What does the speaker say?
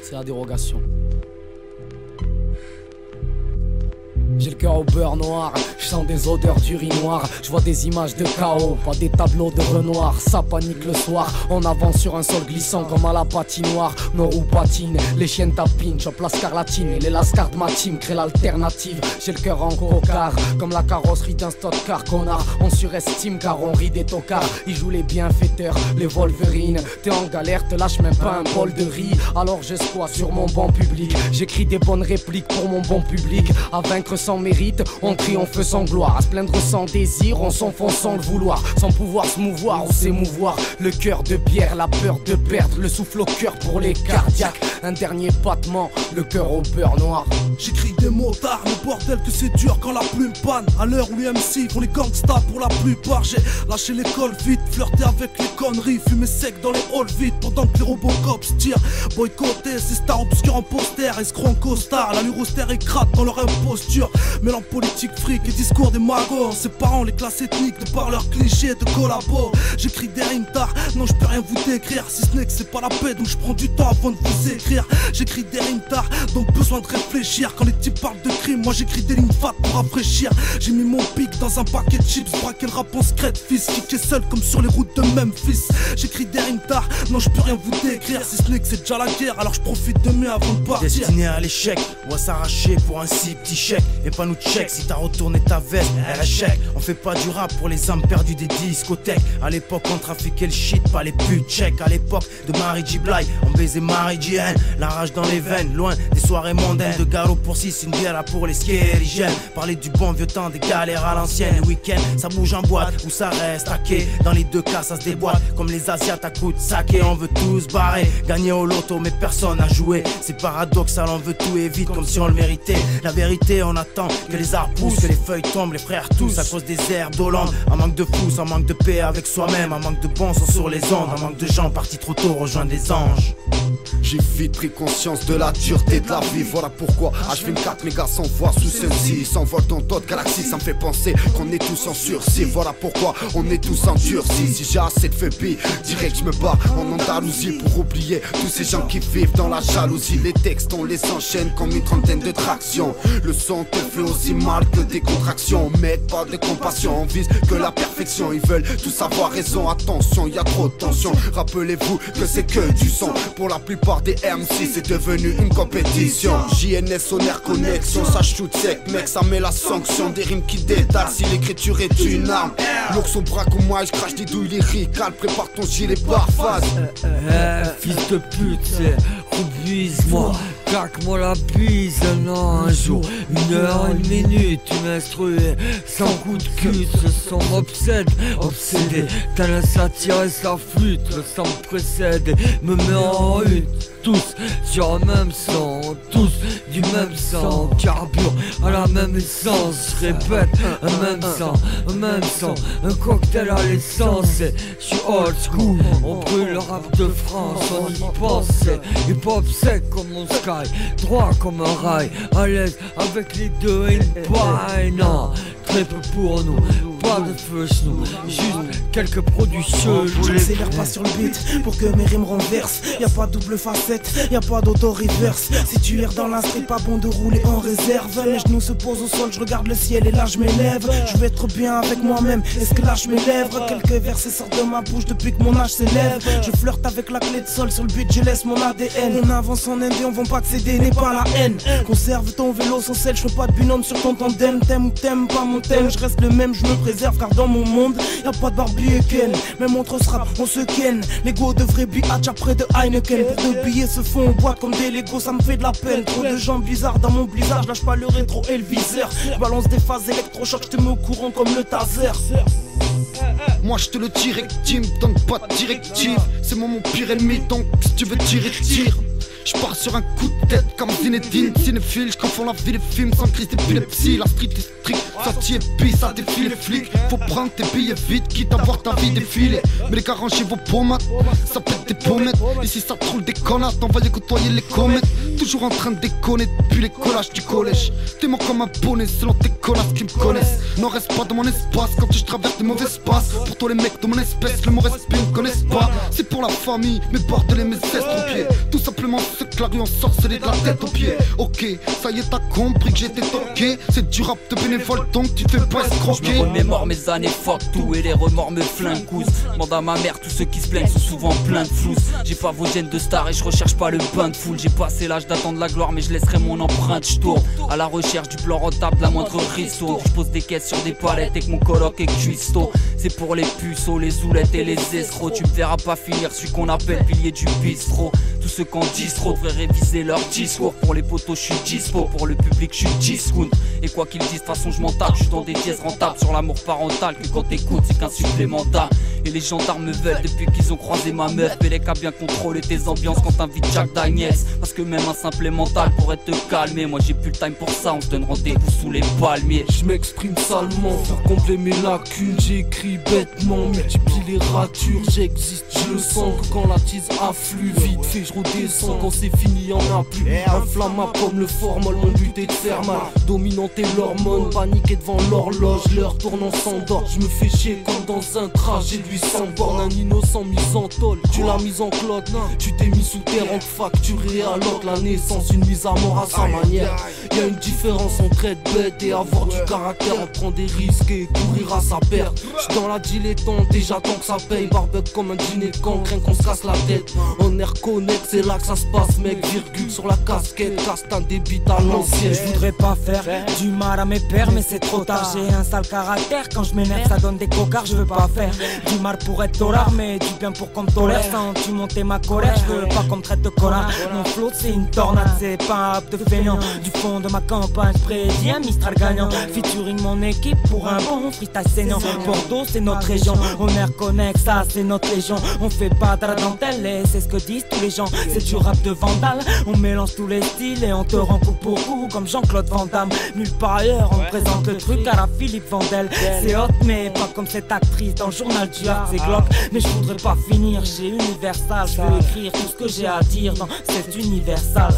c'est la dérogation. J'ai le cœur au beurre noir, je sens des odeurs d'urinoir. Je vois des images de chaos, pas des tableaux de Renoir. Ça panique le soir, on avance sur un sol glissant comme à la patinoire. Nos roues patinent, les chiennes tapinent. Chope la scarlatine et les lascars de ma team créent l'alternative. J'ai le cœur en cocard, comme la carrosserie d'un stock car connard. On surestime car on rit des tocards. Ils jouent les bienfaiteurs, les Wolverines. T'es en galère, te lâche même pas un bol de riz. Alors je squatte sur mon banc public. J'écris des bonnes répliques pour mon bon public. À vaincre sans mérite, on triomphe sans gloire. À se plaindre sans désir, on s'enfonce sans le vouloir. Sans pouvoir se mouvoir ou s'émouvoir. Le cœur de pierre, la peur de perdre. Le souffle au cœur pour les cardiaques. Un dernier battement, le cœur au beurre noir. J'écris des mots tard, le bordel que c'est dur quand la plume panne. À l'heure où les MC font les gangsters pour la plupart. J'ai lâché l'école vite, flirté avec les conneries. Fumé sec dans les halls vite pendant que les robocops tirent. Boycotté, ces stars obscurs en poster. Escrocs en costard, l'allure austère et crade dans leur imposture. Mêlant politique, fric et discours des magos. Séparant les classes ethniques de par leurs clichés de collabo. J'écris des rimes tard, non je peux rien vous décrire. Si ce n'est que c'est pas la paix, donc je prends du temps avant de vous écrire. J'écris des rimes tard, donc besoin de réfléchir. Quand les types parlent de crime, moi j'écris des lignes fat pour rafraîchir. J'ai mis mon pic dans un paquet de chips, braqué le rap en secrète, fils. Kické seul comme sur les routes de Memphis. J'écris des rimes tard, non je peux rien vous décrire. Si ce n'est que c'est déjà la guerre, alors je profite de mieux avant de partir. Destiné à l'échec, on va s'arracher pour un si petit chèque. Et pas nous check, si t'as retourné ta veste, elle achète. On fait pas du rap pour les âmes perdues des discothèques. À l'époque on trafiquait le shit, pas les putes check. À l'époque de Marie J. Bly, on baisait Marie J. N. La rage dans les veines, loin des soirées mondaines. De galop pour 6, une bière là pour les skérigènes. Parler du bon vieux temps, des galères à l'ancienne. Les week-ends, ça bouge en boîte ou ça reste hacké. Dans les deux cas, ça se déboîte. Comme les Asiates à coups de saké, on veut tous barrer. Gagner au loto, mais personne n'a joué. C'est paradoxal, on veut tout et vite comme si on le méritait. La vérité, on attend que les arbres poussent, que les feuilles tombent, les frères tous à cause des herbes d'Hollande. Un manque de fous, un manque de paix avec soi-même. Un manque de bon sens sur les ondes. Un manque de gens partis trop tôt rejoindre les anges. J'ai vite pris conscience de la dureté de la vie. Voilà pourquoi H24 mes gars s'envoient sous celle-ci. S'envolent dans d'autres galaxies, ça me fait penser qu'on est tous en sursis. Voilà pourquoi on est tous endurcis. Si j'ai assez de phobie, direct je me bats en Andalousie pour oublier tous ces gens qui vivent dans la jalousie. Les textes on les enchaîne comme une trentaine de tractions. Le son te fait aussi mal que des contractions. Mais pas de compassion, on vise que la perfection. Ils veulent tous avoir raison, attention, y a trop de tension. Rappelez-vous que c'est que du son. Pour la plupart des MC c'est devenu une compétition. JNS, Sonaire, connexion, ça shoot sec mec, ça met la sanction. Des rimes qui détalent si l'écriture est une arme. L'ours au bras comme moi et je crache des douilles lyricales. Prépare ton gilet par phase. Fils de pute, c'est roubise-moi. Claque-moi la bise, non, un jour, 1 heure, 1 minute, tu m'instruis sans coup de cul, ce son m'obsède, obsédé, t'as la satire et sa flûte, le sang me précède et me met en une. Tous sur un même sang, tous du même sang, carbure à la même essence, je répète, un même sang, un cocktail à l'essence, et je suis old school, on brûle le rap de France, on y pense, hip-hop sec comme mon sky, droit comme un rail, à l'aise avec les deux et une paille, non, très peu pour nous, pas de feu nous, juste quelques produits chelous. J'accélère pas sur le beat pour que mes rimes renversent. Y'a pas double facette, y'a pas d'auto-reverse. Si tu erres dans la street, pas bon de rouler en réserve. Mes genoux se posent au sol, je regarde le ciel et là je m'élève. Je veux être bien avec moi-même, est-ce que lâche mes lèvres? Quelques versets sortent de ma bouche depuis que mon âge s'élève. Je flirte avec la clé de sol, sur le but je laisse mon ADN. On avance en Inde et on va pas accéder, n'est pas la haine. Conserve ton vélo sans sel, je fais pas de binôme sur ton tandem. T'aimes ou t'aimes pas mon thème, je reste le même, je me préserve car dans mon monde y'a pas de Barbie et Ken. Même entre ce rap on se ken. L'ego devrait biatch après de Heineken. Pour de billets se font en boîte comme des Legos, ça me fait de la peine. Trop de gens bizarres dans mon blizzard, je lâche pas le rétro et le viseur. Je balance des phases électrochocs, je te mets au courant comme le taser. Moi je te le directive, donne pas de directive. C'est moi mon pire ennemi, donc si tu veux tirer, tire. Je pars sur un coup de tête comme Zinedine, cinéphile, je confonds la vie des films sans crise d'épilepsie. La street est stricte, sortie épice, ça défile les flics. Faut prendre tes billets vite, quitte à voir ta vie défiler. Mais les gars rangez vos pommettes, ça pète des pommettes. Ici ça troule des connards, t'envoyer côtoyer les comètes. Toujours en train de déconner depuis les collages du collège. T'es mort comme un bonnet selon tes connasses qui me connaissent. N'en reste pas dans mon espace quand je traverse des mauvais espaces. Pour toi les mecs de mon espèce, le mot respect me connaissent pas. C'est pour la famille, mes bordel et mes estropiés. Tout simplement c'est que la rue en sorcelée de la tête aux pieds. Ok, ça y est t'as compris que j'étais toqué. C'est du rap de bénévole donc tu fais pas escroquer. Je me remémore mes années fuck tout et les remords me flinguent. Demande à ma mère, tous ceux qui se plaignent sont souvent pleins de flouze. J'ai pas vos gènes de star et je recherche pas le bain de foule. J'ai passé l'âge d'attendre la gloire mais je laisserai mon empreinte. Je tourne à la recherche du plan rentable, la moindre risto. Je pose des caisses sur des palettes avec mon coloc et cuistot. C'est pour les puceaux, les zoulettes et les escrocs. Tu me verras pas finir celui qu'on appelle pilier du bistrot. Tous ceux qui en disent trop devraient réviser leur discours. Pour les potos je suis dispo, pour le public je suis discount. Et quoi qu'ils disent, de toute façon je m'en tape. Je suis dans des dièses rentables sur l'amour parental. Que quand t'écoutes c'est qu'un supplémentaire. Et les gendarmes me veulent depuis qu'ils ont croisé ma meuf. Bélec a bien contrôlé tes ambiances quand t'invites Jack Daniels. Parce que même un simple mental pourrait te calmer. Moi j'ai plus le time pour ça, on se donne rendez-vous sous les palmiers. Je m'exprime salement pour combler mes lacunes. J'écris bêtement, multiplie les ratures. J'existe, je le sens que quand la tise afflue. Vite fait je redescends, quand c'est fini y'en a plus. Inflammable comme le formol, mon but est de faire mal. Dominanter l'hormone, paniquer devant l'horloge. L'heure tourne, on s'endort, je me fais chier comme dans un trajet de 800 bornes. Un innocent mis en tôle, tu l'as mis en cloque. Tu t'es mis sous terre, on te facturé à l'autre. La naissance, une mise à mort à sa manière. Y'a une différence entre être bête et avoir du caractère. On prend des risques et courir à sa perte. J'suis dans la dilettante et j'attends que ça paye. Barbecue comme un dîner de cancre, rien qu'on se casse la tête. On est reconnect, c'est là que ça se passe mec. Virgule sur la casquette, casse-tan débite à l'ancienne. Je voudrais pas faire du mal à mes pères mais c'est trop tard. J'ai un sale caractère, quand je m'énerve ça donne des cocards. Je veux pas faire du mal pour être dollar mais du bien pour qu'on me tolère. Sans tu monter ma colère, je veux pas qu'on me traite de connard. Mon flow c'est une tornade, c'est pas un de feignant. Du fond de ma campagne, je prédis un Mistral gagnant. Featuring mon équipe pour un bon freestyle saignant. Bordeaux c'est notre région, on est reconnect, ça c'est notre légion. On fait pas de la dentelle et c'est ce que disent tous les gens. C'est du rap de vandale, on mélange tous les styles et on te rend coup pour coup comme Jean-Claude Van Damme. Nulle part ailleurs on présente le truc à la Philippe Vandel. C'est hot mais pas comme cette actrice dans le journal du Hard, c'est glauque. Mais je voudrais pas finir chez Universal. Je veux écrire tout ce que j'ai à dire dans cet Universal.